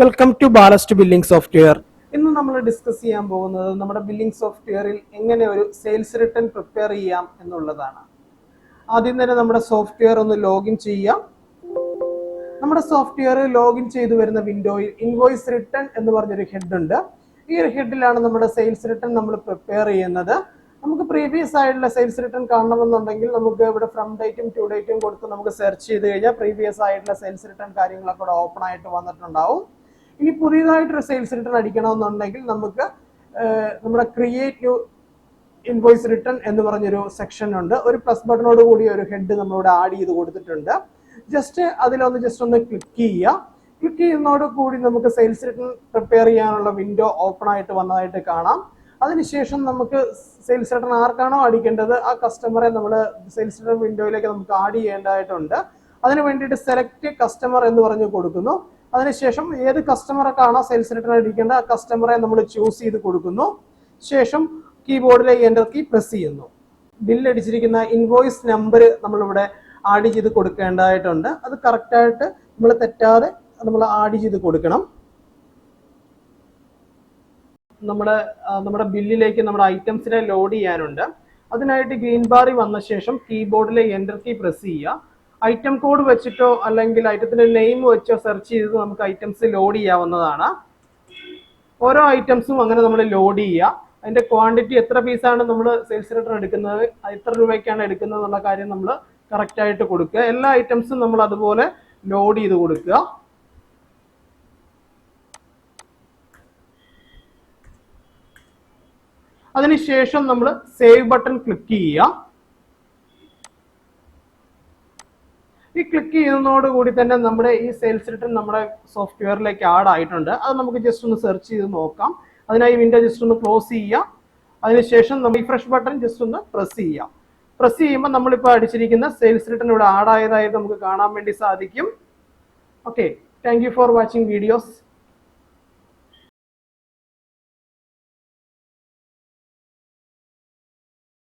Welcome to ballast billing software. ഇന്ന് നമ്മൾ discuss ചെയ്യാൻ പോകുന്നത് നമ്മുടെ ബില്ലിംഗ് സോഫ്റ്റ്വെയറിൽ എങ്ങനെ ഒരു സെയിൽസ് റിട്ടേൺ പ്രിപ്പയർ ചെയ്യാം എന്നുള്ളതാണ്. ആദ്യം തന്നെ നമ്മുടെ സോഫ്റ്റ്വെയർ ഒന്ന് ലോഗിൻ ചെയ്യാം. നമ്മുടെ സോഫ്റ്റ്വെയർ ലോഗിൻ ചെയ്തു വരുന്ന വിൻഡോയിൽ ഇൻവോയ്സ് റിട്ടേൺ എന്ന് പറഞ്ഞൊരു ഹെഡ് ഉണ്ട്. ഈ ഒരു ഹെഡിലാണ് നമ്മുടെ സെയിൽസ് റിട്ടേൺ നമ്മൾ പ്രിപ്പയർ ചെയ്യുന്നത്. നമുക്ക് പ്രീവിയസ് ആയിട്ടുള്ള സെയിൽസ് റിട്ടേൺ കാണണമെന്നുണ്ടെങ്കിൽ നമുക്ക് ഇവിടെ ഫ്രം ഡേറ്റും ടു ഡേറ്റും കൊടുത്ത് നമുക്ക് സെർച്ച് ചെയ്ത് കഴിഞ്ഞാൽ പ്രീവിയസ് ആയിട്ടുള്ള സെയിൽസ് റിട്ടേൺ കാര്യങ്ങളൊക്കെ ഇവിടെ ഓപ്പൺ ആയിട്ട് വന്നിട്ടുണ്ടാവും. ഇനി പുതിയതായിട്ടൊരു സെയിൽസ് റിട്ടേൺ അടിക്കണമെന്നുണ്ടെങ്കിൽ നമുക്ക് നമ്മുടെ ക്രിയേറ്റ് ന്യൂ ഇൻവോയ്സ് റിട്ടേൺ എന്ന് പറഞ്ഞൊരു സെക്ഷൻ ഉണ്ട്. ഒരു പ്ലസ് ബട്ടണോട് കൂടി ഒരു ഹെഡ് നമ്മളിവിടെ ആഡ് ചെയ്ത് കൊടുത്തിട്ടുണ്ട്. ജസ്റ്റ് ഒന്ന് ക്ലിക്ക് ചെയ്യുക. ക്ലിക്ക് ചെയ്യുന്നതോട് കൂടി നമുക്ക് സെയിൽസ് റിട്ടേൺ പ്രിപ്പയർ ചെയ്യാനുള്ള വിൻഡോ ഓപ്പൺ ആയിട്ട് വന്നതായിട്ട് കാണാം. അതിനുശേഷം നമുക്ക് സെയിൽസ് റിട്ടേൺ ആർക്കാണോ അടിക്കേണ്ടത് ആ കസ്റ്റമറെ നമ്മൾ സെയിൽസ് റിട്ടേൺ വിൻഡോയിലേക്ക് നമുക്ക് ആഡ് ചെയ്യേണ്ടതായിട്ടുണ്ട്. അതിന് വേണ്ടിയിട്ട് സെലക്ട് കസ്റ്റമർ എന്ന് പറഞ്ഞ് കൊടുക്കുന്നു. അതിനുശേഷം ഏത് കസ്റ്റമർക്കാണോ സെയിൽസ് റിട്ടേൺ അടിക്കേണ്ടത് ആ കസ്റ്റമറെ നമ്മൾ ചൂസ് ചെയ്ത് കൊടുക്കുന്നു. ശേഷം കീബോർഡിലെ എൻ്റർ കീ പ്രസ് ചെയ്യുന്നു. ബില്ല് അടിച്ചിരിക്കുന്ന ഇൻവോയ്സ് നമ്പർ നമ്മളിവിടെ ആഡ് ചെയ്ത് കൊടുക്കേണ്ടതായിട്ടുണ്ട്. അത് കറക്റ്റായിട്ട് നമ്മൾ തെറ്റാതെ നമ്മൾ ആഡ് ചെയ്ത് കൊടുക്കണം. നമ്മുടെ ബില്ലിലേക്ക് നമ്മുടെ ഐറ്റംസിനെ ലോഡ് ചെയ്യാനുണ്ട്. അതിനായിട്ട് ഗ്രീൻ ബാറിൽ വന്ന ശേഷം കീബോർഡിലെ എൻ്റർ കീ പ്രസ് ചെയ്യുക. ഐറ്റം കോഡ് വെച്ചിട്ടോ അല്ലെങ്കിൽ ഐറ്റത്തിന്റെ നെയിം വെച്ചോ സെർച്ച് ചെയ്ത് നമുക്ക് ഐറ്റംസ് ലോഡ് ചെയ്യാവുന്നതാണ്. ഓരോ ഐറ്റംസും അങ്ങനെ നമ്മൾ ലോഡ് ചെയ്യുക. അതിന്റെ ക്വാണ്ടിറ്റി എത്ര പീസാണ് നമ്മൾ സെയിൽസ് റിട്ടേൺ എടുക്കുന്നത്, എത്ര രൂപയ്ക്കാണ് എടുക്കുന്നത് എന്നുള്ള കാര്യം നമ്മൾ കറക്റ്റ് ആയിട്ട് കൊടുക്കുക. എല്ലാ ഐറ്റംസും നമ്മൾ അതുപോലെ ലോഡ് ചെയ്ത് കൊടുക്കുക. അതിനുശേഷം നമ്മൾ സേവ് ബട്ടൺ ക്ലിക്ക് ചെയ്യുക. ഈ ക്ലിക്ക് ചെയ്യുന്നതോടുകൂടി തന്നെ നമ്മുടെ ഈ സെയിൽസ് റിട്ടേൺ നമ്മുടെ സോഫ്റ്റ്വെയറിലേക്ക് ആഡ് ആയിട്ടുണ്ട്. അത് നമുക്ക് ജസ്റ്റ് ഒന്ന് സെർച്ച് ചെയ്ത് നോക്കാം. അതിനായി വിൻഡോ ജസ്റ്റ് ഒന്ന് ക്ലോസ് ചെയ്യുക. അതിനുശേഷം നമ്മൾ ഈ ഫ്രഷ് ബട്ടൺ ജസ്റ്റ് ഒന്ന് പ്രസ് ചെയ്യുക. പ്രസ് ചെയ്യുമ്പോൾ നമ്മളിപ്പോൾ അടിച്ചിരിക്കുന്ന സെയിൽസ് റിട്ടേൺ ഇവിടെ ആഡ് ആയതായിട്ട് നമുക്ക് കാണാൻ വേണ്ടി സാധിക്കും. Okay, thank you for watching videos.